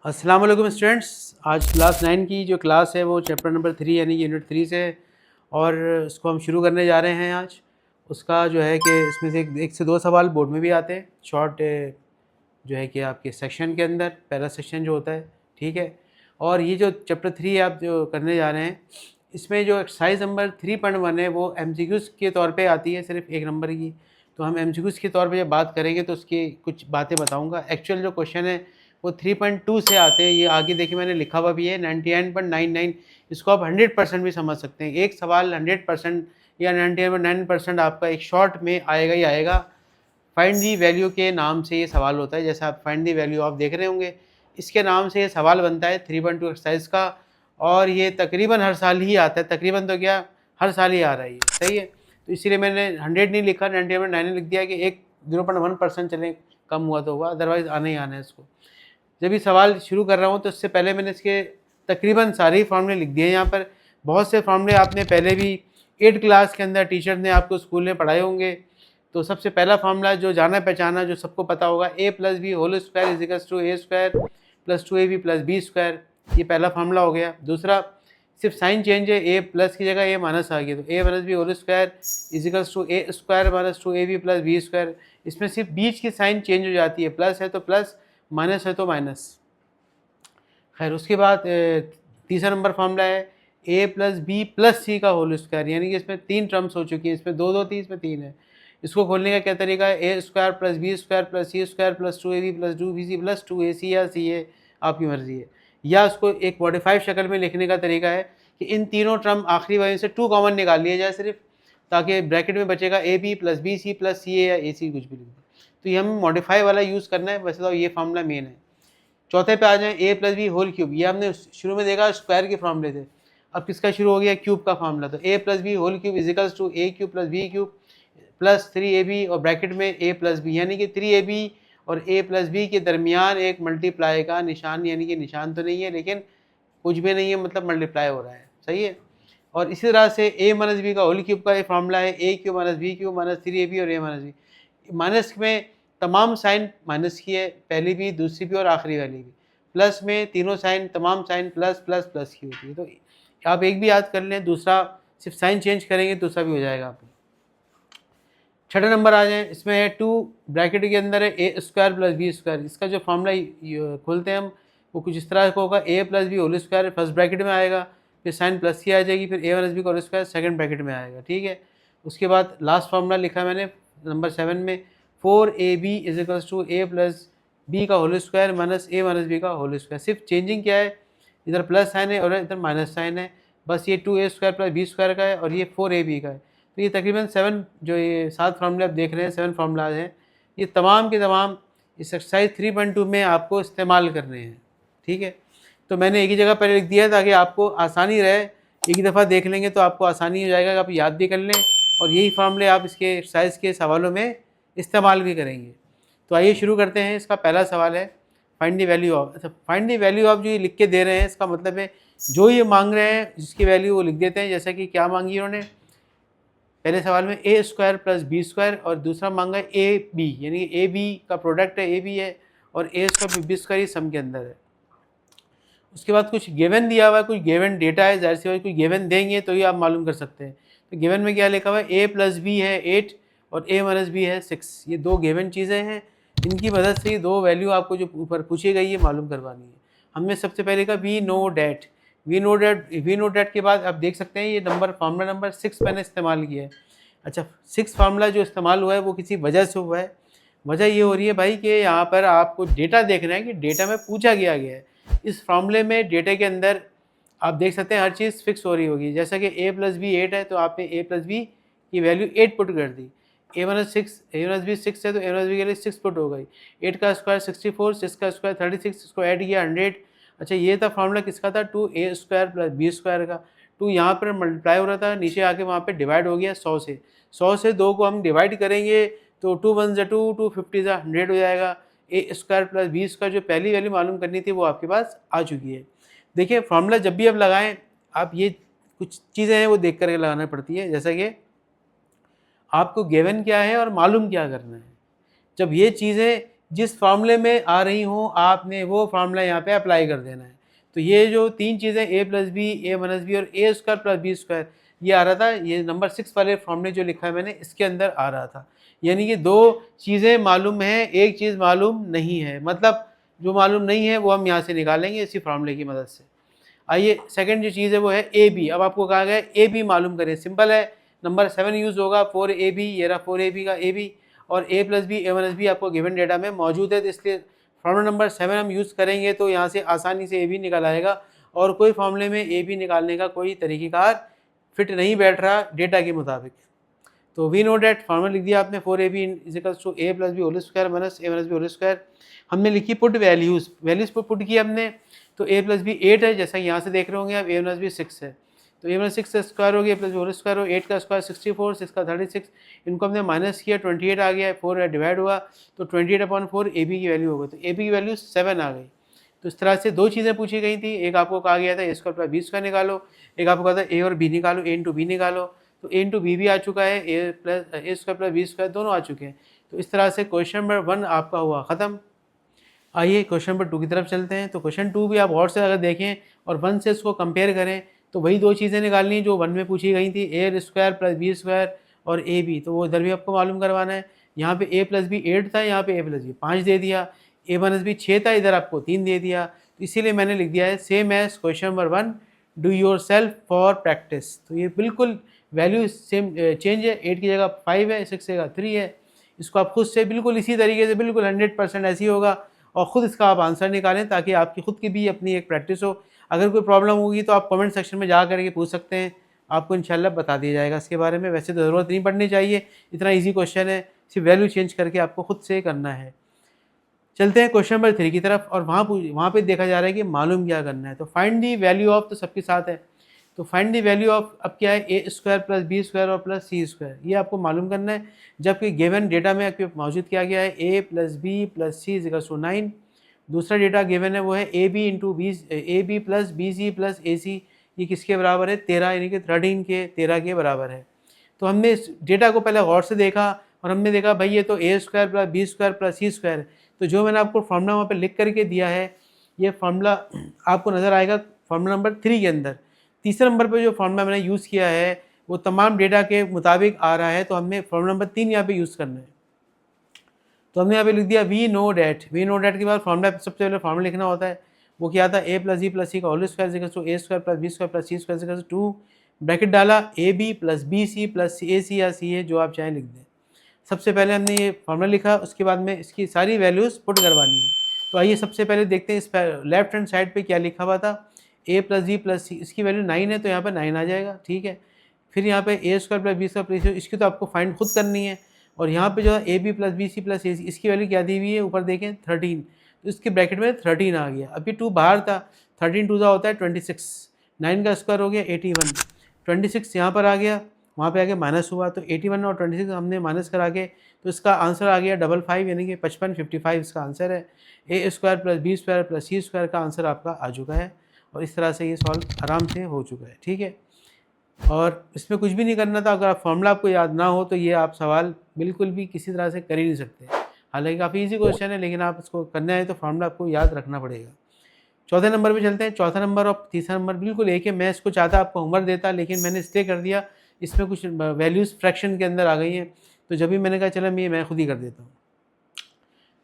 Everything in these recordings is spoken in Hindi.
अस्सलाम वालेकुम स्टूडेंट्स। आज क्लास 9 की जो क्लास है वो चैप्टर नंबर 3 यानी कि यूनिट 3 से है और इसको हम शुरू करने जा रहे हैं आज। उसका जो है कि इसमें से एक से दो सवाल बोर्ड में भी आते हैं शॉर्ट जो है कि आपके सेक्शन के अंदर पहला सेक्शन जो होता है, ठीक है। और ये जो चैप्टर 3 आप जो करने जा रहे हैं इसमें जो एक्सरसाइज नंबर 3.1 है वो एमसीक्यूज़ के तौर पे आती है, सिर्फ एक नंबर की। तो हम एमसीक्यूज़ के तौर पे जब बात करेंगे तो उसकी कुछ बातें बताऊंगा। एक्चुअल जो क्वेश्चन है वो 3.2 से आते हैं। ये आगे देखिए मैंने लिखा हुआ भी है 99.99। इसको आप 100% भी समझ सकते हैं। एक सवाल 100% या 99.9% आपका एक शॉर्ट में आएगा ही आएगा। फाइंड दी वैल्यू के नाम से ये सवाल होता है। जैसे आप फाइंड दी वैल्यू आप देख रहे होंगे, इसके नाम से ये सवाल बनता है 3.2 एक्सरसाइज का। और ये तकरीबन हर साल ही आता है, तकरीबन तो क्या हर साल ही आ रहा है ये, सही है। तो इसीलिए मैंने 100 नहीं लिखा, 99 लिख दिया कि एक 0.1% चले कम हुआ तो हुआ, अदरवाइज आना ही आना है इसको। जब ये सवाल शुरू कर रहा हूँ तो इससे पहले मैंने इसके तकरीबन सारे ही फार्मूले लिख दिए हैं। यहाँ पर बहुत से फार्मूले आपने पहले भी 8 क्लास के अंदर टीचर ने आपको स्कूल में पढ़ाए होंगे। तो सबसे पहला फार्मूला जो जाना पहचाना जो सबको पता होगा, a + b whole square is equals to a square plus 2ab plus b square. ये पहला फार्मूला हो गया। दूसरा सिर्फ साइन चेंज है, a प्लस की जगह a माइनस आ गया तो a minus B whole square is equals to a square minus 2ab plus b square. इसमें सिर्फ बीच की साइन चेंज हो जाती है, प्लस है तो प्लस, माइनस है तो माइनस। खैर उसके बाद तीसरा नंबर फार्मूला है a + b + c का होल स्क्वायर, यानी कि इसमें 3 टर्म्स हो चुकी हैं। इसमें दो दो थी, इसमें 3 है। इसको खोलने का क्या तरीका है, a square plus b square plus c square plus 2ab plus 2bc plus 2ac या ca, आपकी मर्जी है। या उसको एक मॉडिफाइड शक्ल में लिखने का तरीका है कि इन तीनों टर्म आखिरी वाले से 2 कॉमन निकाल लिया जाए सिर्फ, ताकि ब्रैकेट में बचेगा ab plus bc plus ca या ac, कुछ भी लिख दो। तो ये हमें मॉडिफाई वाला यूज़ करना है। वैसे तो ये फार्मूला मेन है। चौथे पे आ जाए a + b होल क्यूब। ये हमने शुरू में देखा स्क्वायर के फॉर्मूले थे, अब किसका शुरू हो गया, क्यूब का फॉर्मूला। तो a + b whole cube is equals to a cube plus b cube plus 3ab और ब्रैकेट में a + b, यानी कि 3ab और a + b के दरमियान एक मल्टीप्लाई का निशान, यानी कि निशान तो नहीं है लेकिन कुछ भी नहीं है, मतलब मल्टीप्लाई हो रहा है, सही है। और इसी तरह से a - b का होल क्यूब का ये फॉर्मूला है a cube minus b cube minus 3ab और a - b। माइनस में तमाम साइन माइनस की है, पहली भी दूसरी भी और आखिरी वाली भी। प्लस में तीनों साइन तमाम साइन प्लस प्लस प्लस की होती है। तो आप एक भी याद कर लें, दूसरा सिर्फ साइन चेंज करेंगे दूसरा भी हो जाएगा आपको। छठा नंबर आ जाए, इसमें है 2 ब्रैकेट के अंदर है a square plus b square. इसका जो फॉर्मूला खोलते हैं हम वो कुछ इस तरह का होगा, a + b whole square first bracket में आएगा, फिर साइन प्लस की आ जाएगी, फिर a - b का होल स्क्वायर सेकंड ब्रैकेट में आएगा, ठीक है। उसके बाद लास्ट फार्मूला लिखा मैंने नंबर 7 में 4ab is equals to a + b का whole square minus a - b का होल स्क्वायर। सिर्फ चेंजिंग क्या है, इधर प्लस साइन है और इधर माइनस साइन है, बस ये 2a square plus b square का है और ये 4ab का है। तो ये तकरीबन 7 जो ये 7 फार्मूले आप देख रहे हैं, 7 फार्मूलाज हैं, ये तमाम के तमाम इस एक्सरसाइज 3.2 में आपको इस्तेमाल करने हैं, ठीक है। तो मैंने एक ही जगह पर लिख दिया है ताकि आपको आसानी रहे, एक ही दफ़ा देख लेंगे तो आपको आसानी हो जाएगा कि आप याद भी कर लें और यही फार्मूले आप इसके एक्सरसाइज के सवालों में इस्तेमाल भी करेंगे। तो आइए शुरू करते हैं। इसका पहला सवाल है फाइंड द वैल्यू ऑफ। अच्छा, फाइंड द वैल्यू ऑफ जो ये लिख के दे रहे हैं इसका मतलब है जो ये मांग रहे हैं जिसकी वैल्यू वो लिख देते हैं। जैसा कि क्या मांगी उन्होंने, पहले सवाल में a square plus b square और दूसरा मांगा है a b, यानी a b का प्रोडक्ट है a b है और a स्क्वायर b स्क्वायर ही सम के अंदर है। उसके बाद कुछ गिवन दिया हुआ है, कुछ गिवन डेटा है, जाहिर सी बात कोई गिवन देंगे तो ही आप मालूम कर सकते हैं। तो गिवन में क्या लिखा हुआ है, a + b है 8 और a - b है 6। ये दो गिवन चीज़ें हैं, इनकी मदद से ये दो वैल्यू आपको जो ऊपर पूछी गई है मालूम करवानी है। हमने सबसे पहले कहा we know that. We know that के बाद आप देख सकते हैं ये नंबर फार्मूला नंबर 6 मैंने इस्तेमाल किया है। अच्छा, 6 फार्मूला जो इस्तेमाल हुआ है वो किसी वजह से हुआ है। वजह ये हो रही है भाई कि यहाँ पर आपको डेटा देखना है कि डेटा में पूछा गया है। इस फार्मूले में डेटा के अंदर आप देख सकते हैं हर चीज़ फिक्स हो रही होगी। जैसा कि a + b 8 है तो आपने a + b की वैल्यू 8 पुट कर दी। a - 6 6 है तो a - b के लिए 6 पुट हो गई। 8 का स्क्वायर 64, 6 का स्क्वायर 36, इसको ऐड किया 100। अच्छा, ये था फार्मूला किसका था, 2a square plus b square का। 2 यहाँ पर मल्टीप्लाई हो रहा था, नीचे आके वहाँ पे डिवाइड हो गया 100 से। 100 से 2 को हम डिवाइड करेंगे तो 2 1 = 2, 2 50 = 100 हो जाएगा। a square plus b square जो पहली वैल्यू मालूम करनी थी वो आपके पास आ चुकी है। देखिए फार्मूला जब भी आप लगाएं, आप ये कुछ चीज़ें हैं वो देख कर लगाना पड़ती है। जैसा कि आपको गिवन क्या है और मालूम क्या करना है। जब ये चीज़ें जिस फार्मूले में आ रही हों आपने वो फार्मूला यहाँ पे अप्लाई कर देना है। तो ये जो तीन चीज़ें ए प्लस बी, ए माइनस बी और ए स्क्वायर प्लस बी स्क्वायर, ये आ रहा था, ये नंबर 6 वाले फार्मूले जो लिखा है मैंने इसके अंदर आ रहा था। यानी कि दो चीज़ें मालूम हैं, एक चीज़ मालूम नहीं है, मतलब जो मालूम नहीं है वो हम यहाँ से निकालेंगे इसी फार्मूले की मदद से। आइए सेकंड जो चीज़ है वो है ए बी। अब आपको कहा गया है ए बी मालूम करें, सिंपल है, नंबर 7 यूज़ होगा, 4ab, ये रहा 4ab का ए बी, और ए प्लस बी, ए माइनस बी आपको गिवन डेटा में मौजूद है, तो इसलिए फार्मूला नंबर 7 हम यूज़ करेंगे तो यहाँ से आसानी से ए बी निकल आएगा। और कोई फार्मूले में ए बी निकालने का कोई तरीक़ेकार फिट नहीं बैठ रहा डेटा के मुताबिक। तो वी नो डेट फार्मूला लिख दिया आपने, 4ab is equals to a plus b whole square minus a minus B whole square. हमने लिखी पुट वैल्यूज़ पर पुट की हमने, तो ए प्लस बी 8 है, जैसा यहाँ से देख रहे होंगे आप, ए माइनस बी 6 है, तो ए माइनस 6 का स्क्वायर हो गया, प्लस होल स्क्वायर हो, 8 का स्क्वायर 64, 6 का 36, इनको हमने माइनस किया, 28 आ गया, 4 डिवाइड हुआ, तो 28/4 ए बी की वैल्यू हो गई, तो ए बी की वैल्यू 7 आ गई। तो इस तरह से दो चीज़ें पूछी गई थी, एक आपको कहा गया था ए स्क्वायर प्लस बी स्क्वायर निकालो, एक आपको कहा था ए और बी निकालो, ए इंटू बी निकालो, तो ए इंटू बी भी आ चुका है, A square plus B square दोनों आ चुके हैं। तो इस तरह से क्वेश्चन नंबर 1 आपका हुआ ख़त्म। आइए क्वेश्चन नंबर 2 की तरफ चलते हैं। तो क्वेश्चन 2 भी आप और से अगर देखें और 1 से इसको कंपेयर करें तो वही दो चीज़ें निकालनी जो 1 में पूछी गई थी, ए स्क्वायर प्लस बी स्क्वायर और ए बी, तो वो इधर भी आपको मालूम करवाना है। यहाँ पे ए प्लस बी 8 था, यहाँ पे ए प्लस बी 5 दे दिया, ए माइनस बी 6 था, इधर आपको 3 दे दिया, तो इसीलिए मैंने लिख दिया है same as question number 1, do yourself for practice. तो ये बिल्कुल वैल्यू सेम चेंज है, 8 की जगह 5 है, 6 की जगह 3 है, इसको आप खुद से बिल्कुल इसी तरीके से बिल्कुल 100% ऐसे ही होगा और ख़ुद इसका आप आंसर निकालें ताकि आपकी खुद की भी अपनी एक प्रैक्टिस हो। अगर कोई प्रॉब्लम होगी तो आप कमेंट सेक्शन में जा करके पूछ सकते हैं, आपको इंशाल्लाह बता दिया जाएगा इसके बारे में। वैसे तो ज़रूरत नहीं पड़नी चाहिए, इतना इजी क्वेश्चन है, सिर्फ वैल्यू चेंज करके आपको खुद से करना है। चलते हैं क्वेश्चन नंबर 3 की तरफ, और वहाँ पे देखा जा रहा है कि मालूम क्या करना है। तो फाइंड दी वैल्यू ऑफ, तो सबके साथ है, तो फाइंड दी वैल्यू ऑफ, अब क्या है, A square plus B square और प्लस सी स्क्वायर, ये आपको मालूम करना है, जबकि गिवन डेटा में आपके मौजूद किया गया है A plus B plus C is equals to 9। दूसरा डेटा गिवन है वो है A B into B, A B plus B C plus A C, ये किसके बराबर है, 13, यानी कि 13 के बराबर है। तो हमने इस डेटा को पहले गौर से देखा और हमने देखा भाई ये तो A square plus B square plus C square है, तो जो मैंने आपको फार्मूला वहाँ पे लिख करके दिया है ये फार्मूला आपको नज़र आएगा फार्मूला नंबर 3 के अंदर। तीसरे नंबर पे जो फार्मूला मैंने यूज़ किया है वो तमाम डेटा के मुताबिक आ रहा है, तो हमने फार्मूला नंबर 3 यहाँ पे यूज़ करना है। तो हमने यहाँ पे लिख दिया we know that. We know that के बाद फार्मूला, सबसे पहले फार्मूला लिखना होता है, वो क्या था, ए प्लस जी प्लस सी का whole square equals to A square plus B square plus C square equals to, bracket डाला, A B plus B C plus A C या सी ए, जो आप चाहें लिख दें। सबसे पहले हमने ये फार्मूला लिखा, उसके बाद में इसकी सारी वैल्यूज़ पुट करवानी है। तो आइए सबसे पहले देखते हैं इस पर लेफ्ट हैंड साइड पे क्या लिखा हुआ था, ए प्लस जी प्लस सी, इसकी वैल्यू 9 है तो यहाँ पर 9 आ जाएगा, ठीक है। फिर यहाँ पे A square plus B square plus, इसकी तो आपको फाइंड खुद करनी है, और यहाँ पे जो है A B plus B C plus A C, इसकी वैल्यू क्या दी हुई है, ऊपर देखें 13, तो इसके ब्रैकेट में 13 आ गया। अभी 2 बाहर था, 13 2 होता है 26, 9 का स्क्वायर हो गया 81, 26 यहाँ पर आ गया, वहाँ पे आके माइनस हुआ, तो 81 और 26 हमने माइनस करा के, तो इसका आंसर आ गया 55, यानी कि 55 इसका आंसर है। A square plus B square plus C square का आंसर आपका आ चुका है, और इस तरह से ये सॉल्व आराम से हो चुका है, ठीक है। और इसमें कुछ भी नहीं करना था, अगर आप फॉर्मूला आपको याद ना हो तो ये आप सवाल बिल्कुल भी किसी तरह से कर ही नहीं सकते। हालांकि काफ़ी इजी क्वेश्चन है, लेकिन आप इसको करना है तो फॉर्मूला आपको याद रखना पड़ेगा। चौथे नंबर पे चलते हैं। चौथा नंबर और तीसरा नंबर बिल्कुल एक है, मैं इसको चाहता आपको होमवर्क देता, लेकिन मैंने इसलिए कर दिया, इसमें कुछ वैल्यूज़ फ्रैक्शन के अंदर आ गई हैं, तो जब भी मैंने कहा चलो मैं खुद ही कर देता हूँ।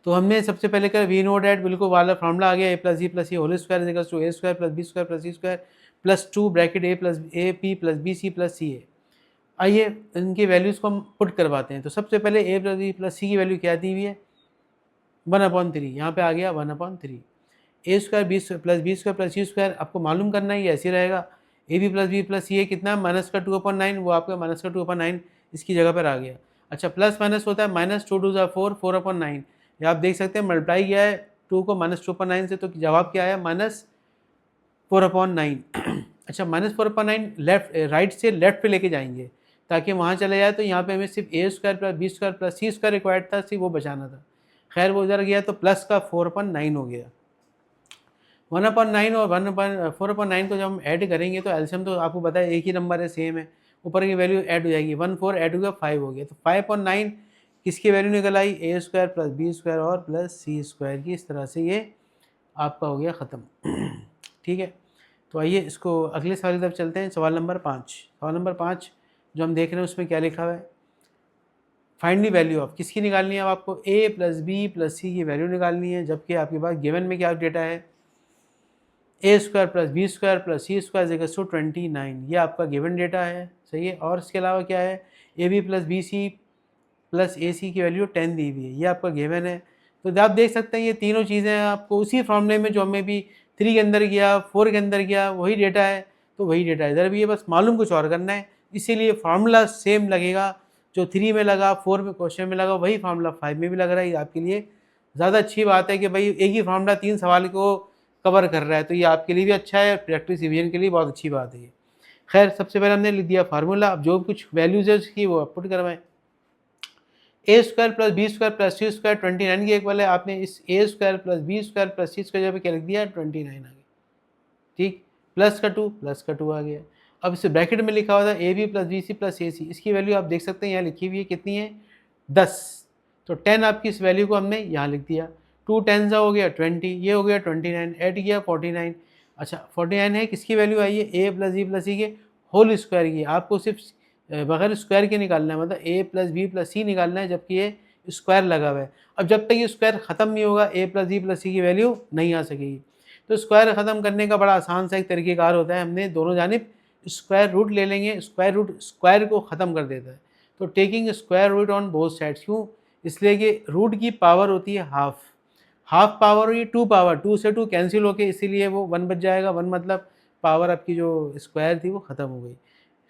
तो हमने सबसे पहले कर वी नो डैट, बिल्कुल वाला फॉर्मूला आ गया, A plus C whole square equals to A square plus B square plus C square plus 2 bracket A plus A P plus B C plus C A. आइए इनकी वैल्यूज़ को हम पुट करवाते हैं। तो सबसे पहले ए प्लस बी प्लस सी की वैल्यू क्या दी हुई है, 1/3, यहाँ पे आ गया 1/3। A square B plus B square plus C square आपको मालूम करना है, ये ऐसे रहेगा, A B plus B plus C A कितना, माइनस का 2/9, वो आपका माइनस का 2/9 इसकी जगह पर आ गया। अच्छा प्लस माइनस होता है, माइनस 2 2 4, 4/9, ये आप देख सकते हैं मल्टीप्लाई किया है 2 को माइनस 2/9 से, तो जवाब क्या आया, -4/9। अच्छा -4/9 लेफ्ट राइट से लेफ्ट पे लेके जाएंगे ताकि वहाँ चले जाए, तो यहाँ पे हमें सिर्फ A square plus B square plus C square required था, सिर्फ वो बचाना था। खैर वो उधर गया तो प्लस का 4/9 हो गया। 1/9 और 4/9 को जब हम ऐड करेंगे तो एलसीएम तो आपको पता है एक ही नंबर है, सेम है, ऊपर की वैल्यू ऐड हो जाएगी, 1 4 ऐड हो गया 5 हो गया, तो 5/9 किसकी वैल्यू निकल आई, ए स्क्वायर प्लस बी स्क्वायर और प्लस सी स्क्वायर की। इस तरह से ये आपका हो गया ख़त्म। ठीक है, तो आइए इसको अगले सवाल की तरफ चलते हैं। सवाल नंबर 5। सवाल नंबर 5 जो हम देख रहे हैं उसमें क्या लिखा हुआ है, फाइंड दी वैल्यू ऑफ, किसकी निकालनी है, अब आपको ए प्लस बी प्लस सी की वैल्यू निकालनी है, जबकि आपके पास गिवन में क्या डेटा है, A square plus B square plus C square equals to 29, ये आपका गिवन डेटा है। सही है, और इसके अलावा क्या है, A B plus B C plus A C की वैल्यू 10 दी हुई है, ये आपका गिवन है। तो आप देख सकते हैं ये तीनों चीज़ें आपको उसी फॉर्मूले में जो हमें भी 3 के अंदर गया, 4 के अंदर गया, वही डेटा है, तो वही डेटा इधर भी है, बस मालूम कुछ और करना है। इसीलिए फार्मूला सेम लगेगा, जो 3 में लगा, 4 में क्वेश्चन में लगा, वही फार्मूला 5 में भी लग रहा है। आपके लिए ज़्यादा अच्छी बात है कि भाई एक ही फार्मूला 3 सवाल को कवर कर रहा है, तो ये आपके लिए भी अच्छा है, प्रैक्टिस रिवीजन के लिए बहुत अच्छी बात है ये। खैर, सबसे पहले हमने लिख दिया फार्मूला, अब जो कुछ वैल्यूज है उसकी वो पुट करवाएं। A square plus B square plus C square 29 की इक्वल है, आपने इस A square plus B square plus C square जब क्या लिख दिया, 29 आ गया। ठीक, प्लस का 2 आ गया। अब इसे ब्रैकेट में लिखा हुआ था A B plus B C plus A C, इसकी वैल्यू आप देख सकते हैं यहाँ लिखी हुई है, कितनी है, 10। तो 10 आपकी इस वैल्यू को हमने यहाँ लिख दिया, 2 10 हो गया 20, ये हो गया 29, ऐड किया 49। अच्छा 49 है, किसकी वैल्यू आई है, ए प्लस बी प्लस सी के होल स्क्वायर की। आपको सिर्फ बगैर स्क्वायर के निकालना है, मतलब ए प्लस बी प्लस सी निकालना है, जबकि ये स्क्वायर लगा हुआ है। अब जब तक ये स्क्वायर ख़त्म नहीं होगा ए प्लस बी प्लस सी की वैल्यू नहीं आ सकेगी। तो स्क्वायर ख़त्म करने का बड़ा आसान सा एक तरीक़ेकार होता है, हमने दोनों जानिब स्क्वायर रूट ले लेंगे, स्क्वायर रूट स्क्वायर को ख़त्म कर देता है। तो taking square root on both sides, क्यों, इसलिए कि रूट की पावर होती है हाफ पावर हुई 2 पावर, 2 से 2 कैंसिल होके इसीलिए वो 1 बच जाएगा। 1 मतलब पावर आपकी जो स्क्वायर थी वो ख़त्म हो गई।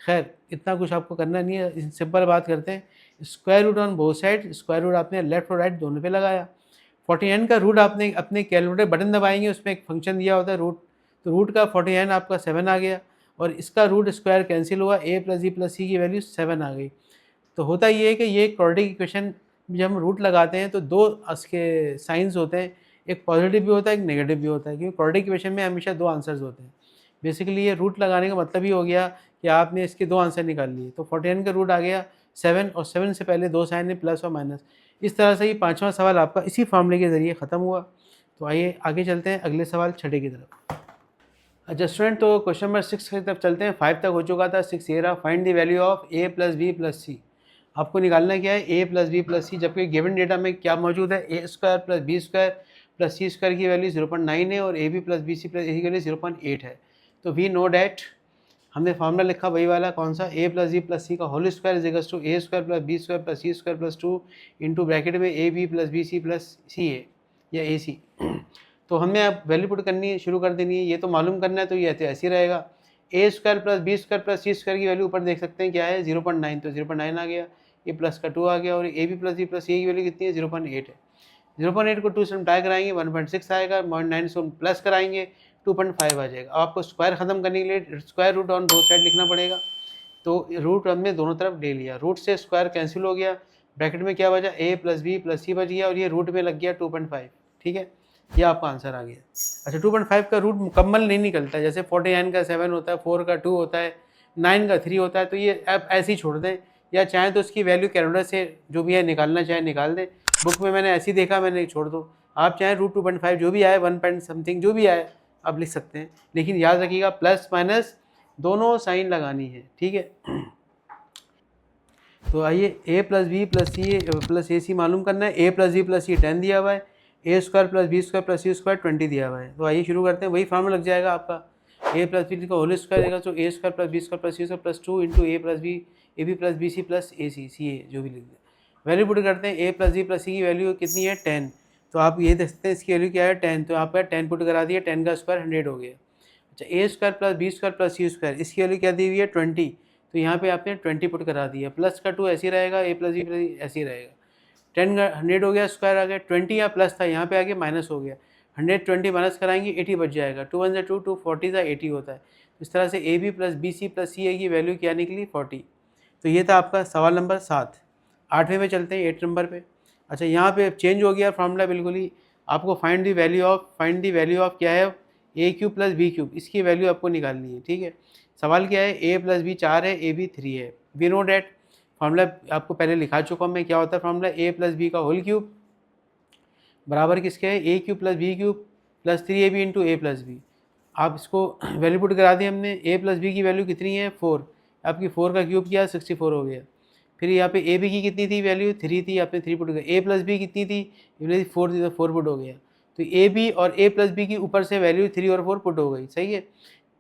खैर, इतना कुछ आपको करना नहीं है, सिंपल बात करते हैं। Square root on both side, square root आपने लेफ्ट और राइट दोनों पे लगाया। 49 का रूट आपने अपने कैलकुलेटर बटन दबाएंगे, उसमें एक फंक्शन दिया होता है रूट, तो रूट का 49 आपका 7 आ गया, और इसका रूट स्क्वायर कैंसिल हुआ, ए प्लस बी प्लस सी की वैल्यू 7 आ गई। तो होता ये है कि ये क्वाड्रेटिक इक्वेशन जब हम रूट लगाते हैं तो दो इसके साइंस होते हैं, एक पॉजिटिव भी होता है, एक नेगेटिव भी होता है, क्योंकि क्वाड्रेटिक इक्वेशन में हमेशा 2 आंसर्स होते हैं। बेसिकली ये रूट लगाने का मतलब ही हो गया कि आपने इसके 2 आंसर निकाल लिए। तो 49 का रूट आ गया 7, और 7 से पहले 2 साइन है, प्लस और माइनस। इस तरह से ये 5वां सवाल आपका इसी फार्मूले के ज़रिए ख़त्म हुआ। तो आइए आगे चलते हैं अगले सवाल 6 की तरफ। अच्छा स्टूडेंट, तो क्वेश्चन नंबर 6 की तरफ चलते हैं। 5 तक हो चुका था, 6 ये रहा, find the value of A plus B plus C. आपको निकालना क्या है, A plus B plus C, जबकि गिवन डेटा में क्या मौजूद है, A square plus B square plus C square की वैल्यू 0.9 है, और A B plus B C plus A की वैल्यू 0.8 है। तो वी नो डैट, हमने फार्मूला लिखा वही वाला, कौन सा, A plus B plus C का whole square is equals to A square plus B square plus C square plus 2 into bracket में A B plus B C plus C A या ए सी। तो हमने अब वैल्यू पुट करनी है, शुरू कर देनी है, ये तो मालूम करना है, तो ये ऐसे ही रहेगा। A square plus B square plus C square की वैल्यू ऊपर देख सकते हैं क्या है, 0.9, तो 0.9 आ गया, ये प्लस का 2 आ गया, और A B plus B plus C की वैल्यू कितनी है, 0.8 है। 0.8 को 2 से मल्टीप्लाई कराएंगे 1.6 आएगा, 0.9 से प्लस कराएंगे 2.5 आ जाएगा। अब आपको स्क्वायर खत्म करने के लिए square root on both side लिखना पड़ेगा। तो रूट हमने दोनों तरफ ले लिया, रूट से स्क्वायर कैंसिल हो गया, ब्रैकेट में क्या बचा, ए प्लस बी प्लस सी बच गया, और ये रूट में लग गया 2.5। ठीक है, ये आपका आंसर आ गया। अच्छा 2.5 का रूट मुकम्मल नहीं निकलता, जैसे 49 का 7 होता है, 4 का 2 होता है, 9 का 3 होता है, तो ये आप ऐसे ही छोड़ दें, या चाहें तो उसकी वैल्यू कैलकुलेटर से जो भी है निकालना चाहे निकाल दें। बुक में मैंने ऐसे ही देखा, मैंने छोड़ दो। आप चाहें रूट 2.5 जो भी आए, 1 पॉइंट समथिंग जो भी आए आप लिख सकते हैं, लेकिन याद रखिएगा प्लस माइनस दोनों साइन लगानी है। ठीक है, तो आइए A plus B plus C plus A C मालूम करना है। A plus B plus C 10 दिया हुआ है, A square plus B square plus C square 20 दिया हुआ है। तो आइए शुरू करते हैं, वही फार्मूला लग जाएगा आपका, ए प्लस बी का होल स्क्वायर देगा, तो A square plus B square plus C square plus 2 into A plus B, A B plus B C plus A C, C A जो भी लिख दें। वैल्यू पुट करते हैं, A plus B plus C की वैल्यू कितनी है, 10। तो आप ये देख सकते हैं इसकी वैल्यू क्या है, 10, तो आपका 10 पुट करा दिया, 10 का स्क्वायर 100 हो गया। अच्छा A square plus B square plus C square, इसकी वैल्यू क्या दी हुई है, 20, तो यहाँ पे आपने 20 पुट करा दिया, प्लस का 2 ऐसे ही रहेगा, ए प्लस बी प्लस ऐसे ही रहेगा। 10 का 100 हो गया, स्क्वायर आ गया, 20 या प्लस था, यहाँ पे आगे माइनस हो गया, 120 माइनस कराएंगे 80 बच जाएगा, 2 1 2 2 40 था 80 होता है। इस तरह से A B plus B C plus C A की वैल्यू क्या निकली, 40। तो ये था आपका सवाल नंबर 7। 8वें में चलते हैं, 8 नंबर पे। अच्छा यहाँ पे चेंज हो गया फार्मूला बिल्कुल ही, आपको फाइंड दी वैल्यू ऑफ क्या है, A cube plus B cube, इसकी वैल्यू आपको निकालनी है। ठीक है, सवाल क्या है, ए प्लस बी 4 है, ए बी 3 है। वी नो डैट फार्मूला आपको पहले लिखा चुका हूँ मैं, क्या होता है फार्मूला, ए प्लस बी का होल क्यूब बराबर किसके है, A cube plus B cube plus 3ab into A plus B. आप इसको वैल्यू पुट करा दी हमने, ए प्लस बी की वैल्यू कितनी है 4, आपकी 4 का क्यूब किया 64 हो गया। फिर यहाँ पे ए बी की कितनी थी वैल्यू 3 थी, आपने 3 पुट कर, ए प्लस बी कितनी थी 4 थी तो 4 पुट हो गया। तो ए बी और ए प्लस बी की ऊपर से वैल्यू 3 और 4 पुट हो गई, सही है।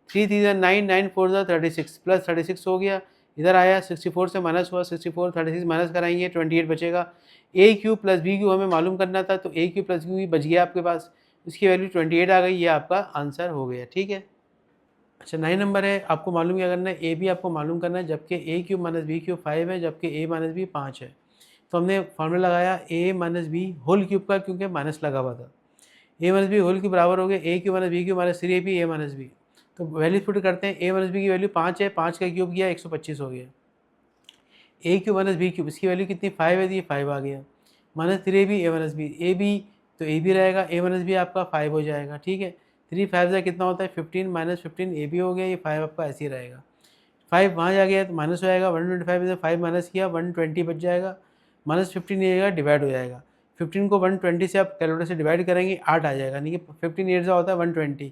3 3 9, 9 4 36 प्लस 36 हो गया, इधर आया 64 से माइनस हुआ, 64 36 माइनस कराएंगे 28 बचेगा। ए क्यू प्लस बी क्यू हमें मालूम करना था, तो ए क्यू प्लस बी बच गया आपके पास, इसकी वैल्यू 28 आ गई, ये आपका आंसर हो गया, ठीक है। अच्छा 9 नंबर है, आपको मालूम क्या करना है, ए बी आपको मालूम करना है, जबकि ए क्यूब माइनस बी क्यूब 5 है, जबकि ए माइनस बी 5 है। तो हमने फार्मूला लगाया A minus B whole cube का, क्योंकि माइनस लगा हुआ था। A minus B whole cube बराबर हो गया A cube minus B cube minus 3ab A minus B. तो वैल्यू पुट करते हैं, ए माइनस बी की वैल्यू 5 है, 5 का क्यूब किया 125 हो गया। A cube minus B cube, इसकी वैल्यू कितनी 5 है, ये 5 आ गया, minus 3ab A minus B, A B तो ए बी रहेगा, ए माइनस बी आपका 5 हो जाएगा, ठीक है। 3 5 से कितना होता है 15, माइनस 15 ए बी हो गया, ये 5 आपका ऐसे ही रहेगा। 5 वहाँ जा गया तो माइनस हो जाएगा, 125 में से 5 माइनस किया 120 बच जाएगा, माइनस 15 ये डिवाइड हो जाएगा। 15 को 120 से आप कैलकुलेटर से डिवाइड करेंगे 8 आ जाएगा, यानी कि 15 8 से होता है 120।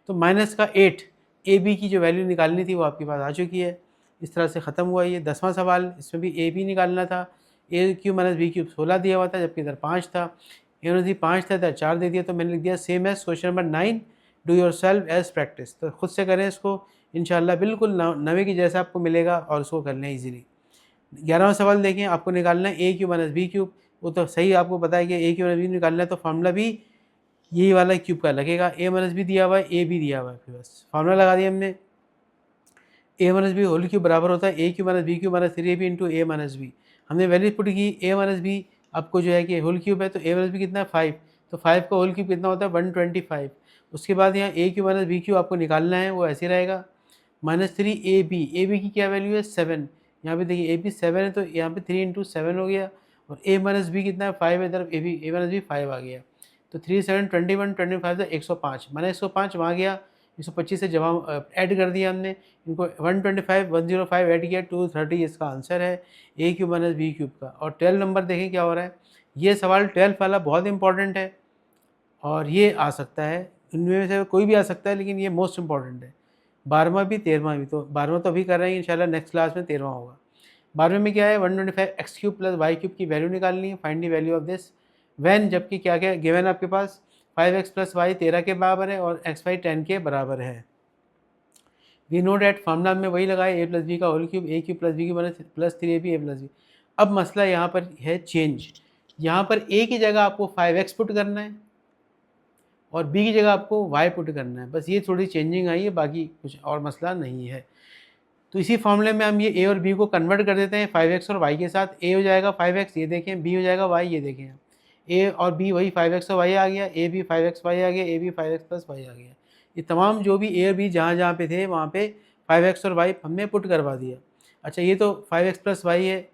तो माइनस का 8 ए बी की जो वैल्यू निकालनी थी वो आपके पास आ चुकी है। इस तरह से ख़त्म हुआ ये 10वां सवाल। इसमें भी ए बी निकालना था, ए क्यूब माइनस बी क्यूब 16 दिया हुआ था, जबकि इधर 5 था, ए माइनस बी 5 था, इधर 4 दे दिया, तो मैंने लिख दिया same as question number 9, do yourself as practice. तो खुद से करें इसको, इंशाल्लाह बिल्कुल नवे की जैसा आपको मिलेगा और उसको कर लें ईजीली। 11वां सवाल देखें, आपको निकालना है A cube minus B cube, वो तो सही आपको पता है कि ए क्यूब माइनस बी निकालना है, तो फार्मूला भी यही वाला क्यूब का लगेगा, ए माइनस बी दिया हुआ है, ए बी दिया हुआ है, फिर बस फार्मूला लगा दिया हमने, A minus B whole cube बराबर होता है A cube minus B cube minus 3ab into A minus B. हमने वैल्यू पुट की, ए माइनस बी आपको जो है कि होल क्यूब है, तो ए माइनस बी कितना है 5, तो 5 का होल क्यूब कितना होता है 125। उसके बाद यहाँ ए क्यूब माइनस बी क्यूब आपको निकालना है, वो ऐसे रहेगा, माइनस 3ab, ए बी की क्या वैल्यू है 7, यहाँ पे देखिए ए बी 7 है, तो यहाँ पे 3 इंटू 7 हो गया, और ए माइनस बी कितना है 5 है, इधर ए माइनस बी 5 आ गया, तो 3 7 21 25 से 105, मैंने 105 वहाँ गया, 125 से जवाब ऐड कर दिया हमने, इनको 125 105 ऐड किया 230, इसका आंसर है A cube minus B cube का। और 12 नंबर देखें क्या हो रहा है, ये सवाल 12 वाला बहुत इंपॉर्टेंट है, और ये आ सकता है, इनमें से कोई भी आ सकता है, लेकिन ये मोस्ट इंपॉर्टेंट है। 12वां भी 13वां भी, तो 12वां तो अभी कर रहे हैं, इंशाल्लाह नेक्स्ट क्लास में 13वां होगा। 12वें में क्या है 125 x cube plus y cube की वैल्यू निकालनी है, find the value of this one, जबकि क्या क्या गिवन आपके पास 5x प्लस वाई 13 के बराबर है और एक्स वाई 10 के बराबर है। वी नो डैट फार्मूला में वही लगाए ए प्लस बी का होल क्यूब, ए क्यूब प्लस बी की प्लस 3ab ए प्लस बी। अब मसला यहाँ पर है चेंज, यहाँ पर ए की जगह आपको 5x पुट करना है और बी की जगह आपको y पुट करना है, बस ये थोड़ी चेंजिंग आई है, बाकी कुछ और मसला नहीं है। तो इसी फॉर्मूले में हम ये a और b को कन्वर्ट कर देते हैं 5x और y के साथ, a हो जाएगा 5x ये देखें, b हो जाएगा y ये देखें, a और b वही 5x और y आ गया, a भी 5x y आ गया, a भी 5x प्लस y आ गया। ये तमाम जो भी a और b जहाँ जहाँ पे थे वहाँ पे 5x और y हमने पुट करवा दिया। अच्छा ये तो 5x प्लस y है,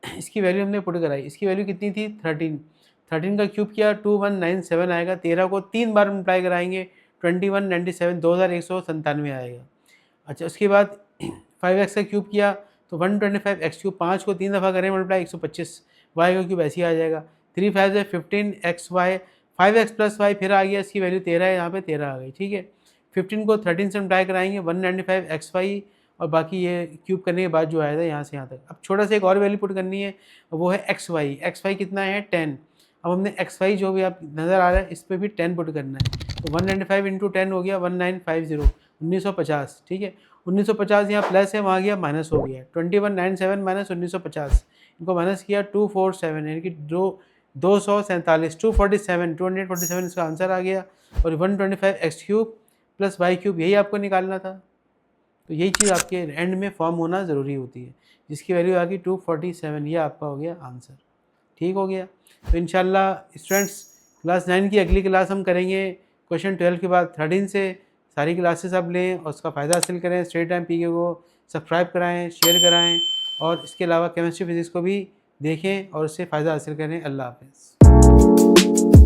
इसकी वैल्यू हमने पुट कराई, इसकी वैल्यू कितनी थी 13 का क्यूब किया 2197 आएगा, 13 को 3 बार मल्टीप्लाई कराएंगे 2197 2197 आएगा। अच्छा उसके बाद 5x का क्यूब किया तो 125 एक्स क्यूब, 5 को 3 दफ़ा करें मल्टीप्लाई 125, वाई का क्यूब ऐसे ही आ जाएगा, 3 5 से 15 x Y, 5x plus Y फिर आ गया, इसकी वैल्यू 13 है, यहाँ पे 13 आ गई, ठीक है। 15 को 13 से मल्टीप्लाई कराएंगे 195 एक्स वाई, और बाकी ये क्यूब करने के बाद जो आया था यहाँ से यहाँ तक। अब छोटा सा एक और वैल्यू पुट करनी है, वो है एक्स वाई कितना है 10। अब हमने एक्स वाई जो भी आप नज़र आ रहा है इस पर भी 10 पुट करना है, तो 195 इंटू 10 हो गया 1950 1950, ठीक है। 1950 यहाँ प्लस है, वहाँ गया माइनस हो गया, 2197 माइनस 1950, इनको माइनस किया 247, यानी कि 247 247 इसका आंसर आ गया। और 125 x cube plus y cube यही आपको निकालना था, तो यही चीज़ आपके एंड में फॉर्म होना ज़रूरी होती है, जिसकी वैल्यू आ गई 247, ये आपका हो गया आंसर, ठीक हो गया। तो इंशाल्लाह स्टूडेंट्स क्लास 9 की अगली क्लास हम करेंगे क्वेश्चन 12 के बाद 13 से। सारी क्लासेस आप लें और उसका फ़ायदा हासिल करें। स्ट्रेट टाइम पीके को सब्सक्राइब कराएं, शेयर कराएं, और इसके अलावा केमिस्ट्री फिजिक्स को भी देखें और उससे फ़ायदा हासिल करें। अल्लाह हाफ़िज़।